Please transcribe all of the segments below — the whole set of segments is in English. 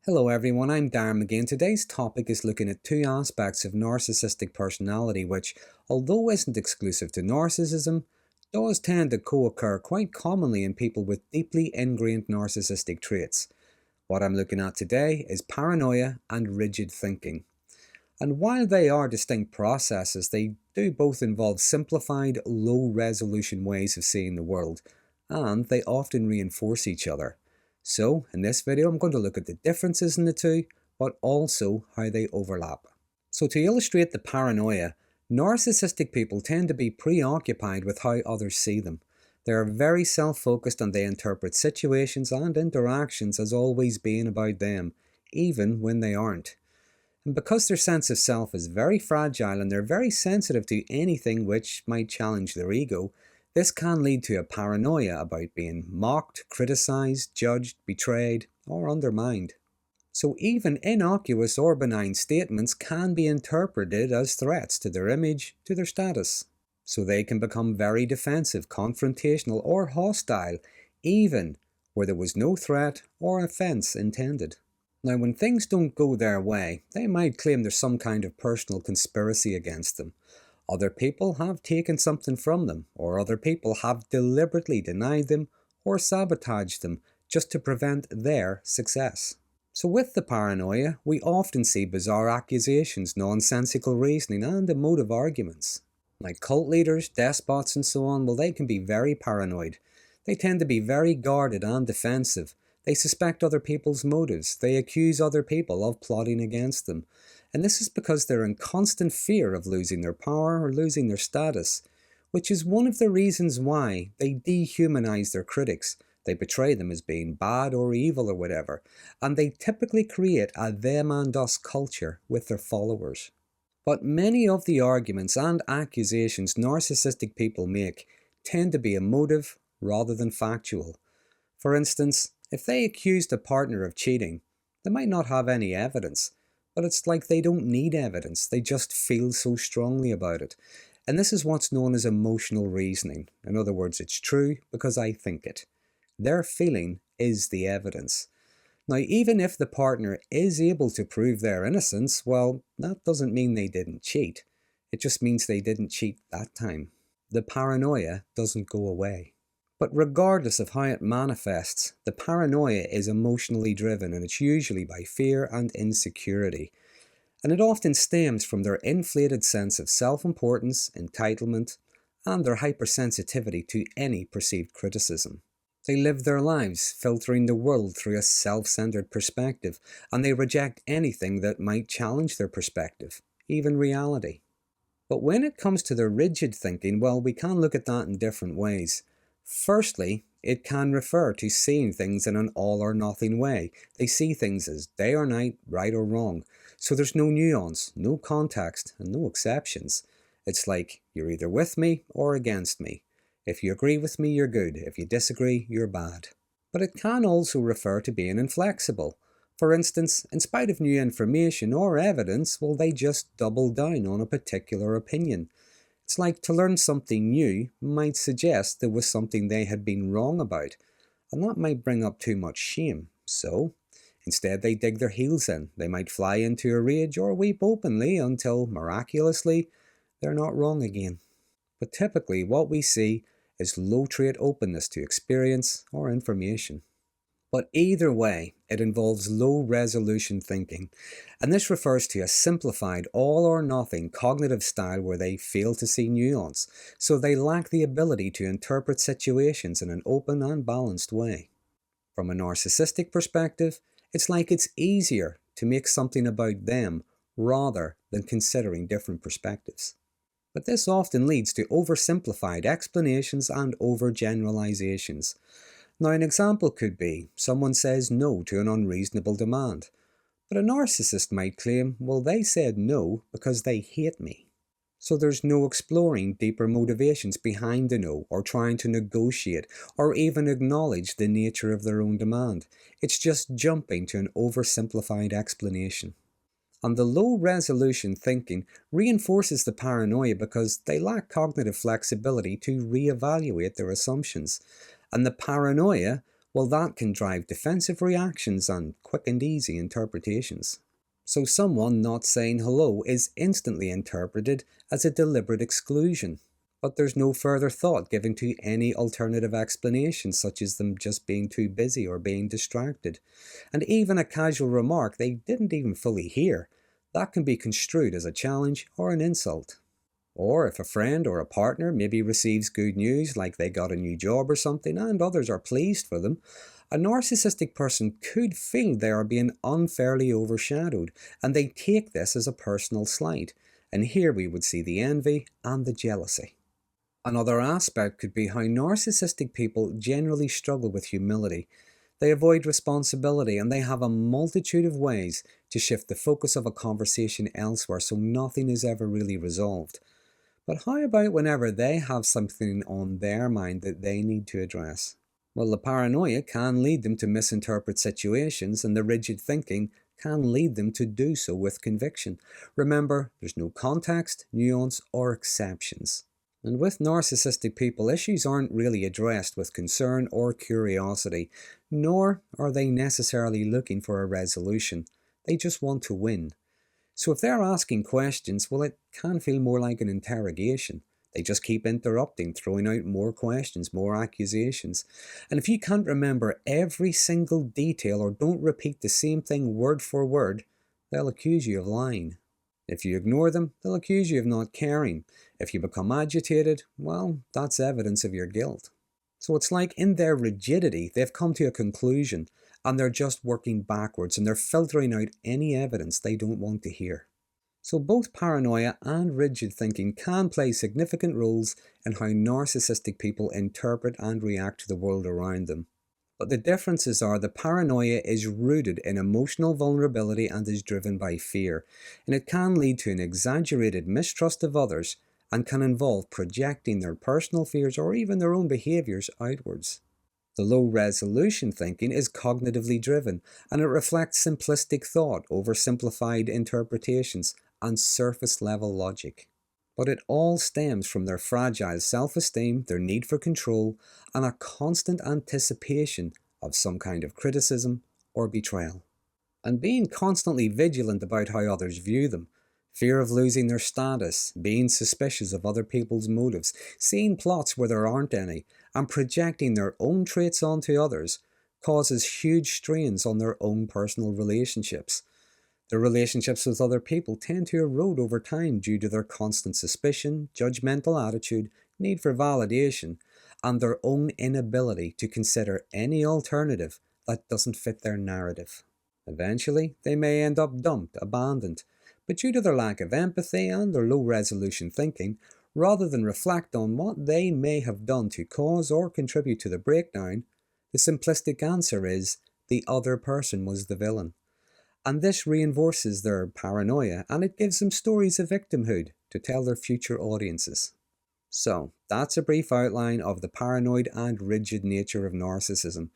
Hello everyone, I'm Darren Magee. Today's topic is looking at two aspects of narcissistic personality which, although isn't exclusive to narcissism, does tend to co-occur quite commonly in people with deeply ingrained narcissistic traits. What I'm looking at today is paranoia and rigid thinking. And while they are distinct processes, they do both involve simplified, low-resolution ways of seeing the world, and they often reinforce each other. So, in this video I'm going to look at the differences in the two, but also how they overlap. So to illustrate the paranoia, narcissistic people tend to be preoccupied with how others see them. They are very self-focused and they interpret situations and interactions as always being about them, even when they aren't. And because their sense of self is very fragile and they're very sensitive to anything which might challenge their ego, this can lead to a paranoia about being mocked, criticized, judged, betrayed, or undermined. So even innocuous or benign statements can be interpreted as threats to their image, to their status. So they can become very defensive, confrontational, or hostile, even where there was no threat or offense intended. Now, when things don't go their way, they might claim there's some kind of personal conspiracy against them. Other people have taken something from them, or other people have deliberately denied them or sabotaged them just to prevent their success. So with the paranoia, we often see bizarre accusations, nonsensical reasoning, and emotive arguments. Like cult leaders, despots, and so on, well, they can be very paranoid. They tend to be very guarded and defensive. They suspect other people's motives. They accuse other people of plotting against them. And this is because they're in constant fear of losing their power or losing their status, which is one of the reasons why they dehumanize their critics. They portray them as being bad or evil or whatever, and they typically create a them and us culture with their followers. But many of the arguments and accusations narcissistic people make tend to be emotive rather than factual. For instance, if they accused a partner of cheating, they might not have any evidence. But it's like they don't need evidence, they just feel so strongly about it. And this is what's known as emotional reasoning. In other words, it's true because I think it. Their feeling is the evidence. Now, even if the partner is able to prove their innocence, well, that doesn't mean they didn't cheat. It just means they didn't cheat that time. The paranoia doesn't go away. But regardless of how it manifests, the paranoia is emotionally driven, and it's usually by fear and insecurity. And it often stems from their inflated sense of self-importance, entitlement, and their hypersensitivity to any perceived criticism. They live their lives filtering the world through a self-centered perspective, and they reject anything that might challenge their perspective, even reality. But when it comes to their rigid thinking, well, we can look at that in different ways. Firstly, it can refer to seeing things in an all or nothing way. They see things as day or night, right or wrong. So there's no nuance, no context, and no exceptions. It's like, you're either with me or against me. If you agree with me, you're good. If you disagree, you're bad. But it can also refer to being inflexible. For instance, in spite of new information or evidence, well, they just double down on a particular opinion. It's like to learn something new might suggest there was something they had been wrong about, and that might bring up too much shame. So, instead they dig their heels in. They might fly into a rage or weep openly until, miraculously, they're not wrong again. But typically what we see is low-trait openness to experience or information. But either way, it involves low-resolution thinking, and this refers to a simplified all-or-nothing cognitive style where they fail to see nuance, so they lack the ability to interpret situations in an open and balanced way. From a narcissistic perspective, it's like it's easier to make something about them rather than considering different perspectives. But this often leads to oversimplified explanations and overgeneralizations. Now, an example could be, someone says no to an unreasonable demand. But a narcissist might claim, well, they said no because they hate me. So there's no exploring deeper motivations behind the no, or trying to negotiate, or even acknowledge the nature of their own demand. It's just jumping to an oversimplified explanation. And the low-resolution thinking reinforces the paranoia because they lack cognitive flexibility to reevaluate their assumptions. And the paranoia Well, that can drive defensive reactions and quick and easy interpretations. So someone not saying hello is instantly interpreted as a deliberate exclusion. But there's no further thought given to any alternative explanation, such as them just being too busy or being distracted. And even a casual remark they didn't even fully hear, that can be construed as a challenge or an insult. Or if a friend or a partner maybe receives good news, like they got a new job or something, and others are pleased for them, a narcissistic person could feel they are being unfairly overshadowed, and they take this as a personal slight. And here we would see the envy and the jealousy. Another aspect could be how narcissistic people generally struggle with humility. They avoid responsibility, and they have a multitude of ways to shift the focus of a conversation elsewhere, so nothing is ever really resolved. But how about whenever they have something on their mind that they need to address? Well, the paranoia can lead them to misinterpret situations, and the rigid thinking can lead them to do so with conviction. Remember, there's no context, nuance, or exceptions. And with narcissistic people, issues aren't really addressed with concern or curiosity, nor are they necessarily looking for a resolution. They just want to win. So if they're asking questions, well, it can feel more like an interrogation. They just keep interrupting, throwing out more questions, more accusations. And if you can't remember every single detail or don't repeat the same thing word for word, they'll accuse you of lying. If you ignore them, they'll accuse you of not caring. If you become agitated, well, that's evidence of your guilt. So it's like in their rigidity, they've come to a conclusion, and they're just working backwards, and they're filtering out any evidence they don't want to hear. So both paranoia and rigid thinking can play significant roles in how narcissistic people interpret and react to the world around them. But the differences are the paranoia is rooted in emotional vulnerability and is driven by fear, and it can lead to an exaggerated mistrust of others and can involve projecting their personal fears or even their own behaviours outwards. The low-resolution thinking is cognitively driven, and it reflects simplistic thought over simplified interpretations and surface-level logic. But it all stems from their fragile self-esteem, their need for control, and a constant anticipation of some kind of criticism or betrayal. And being constantly vigilant about how others view them, fear of losing their status, being suspicious of other people's motives, seeing plots where there aren't any, and projecting their own traits onto others causes huge strains on their own personal relationships. Their relationships with other people tend to erode over time due to their constant suspicion, judgmental attitude, need for validation, and their own inability to consider any alternative that doesn't fit their narrative. Eventually, they may end up dumped, abandoned, but due to their lack of empathy and their low-resolution thinking, rather than reflect on what they may have done to cause or contribute to the breakdown, the simplistic answer is the other person was the villain. And this reinforces their paranoia, and it gives them stories of victimhood to tell their future audiences. So, that's a brief outline of the paranoid and rigid nature of narcissism.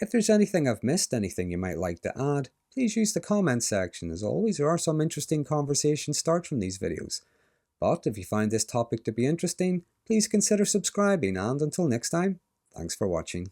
If there's anything I've missed, anything you might like to add, please use the comment section. As always, there are some interesting conversations start from these videos. But if you find this topic to be interesting, please consider subscribing, and until next time, thanks for watching.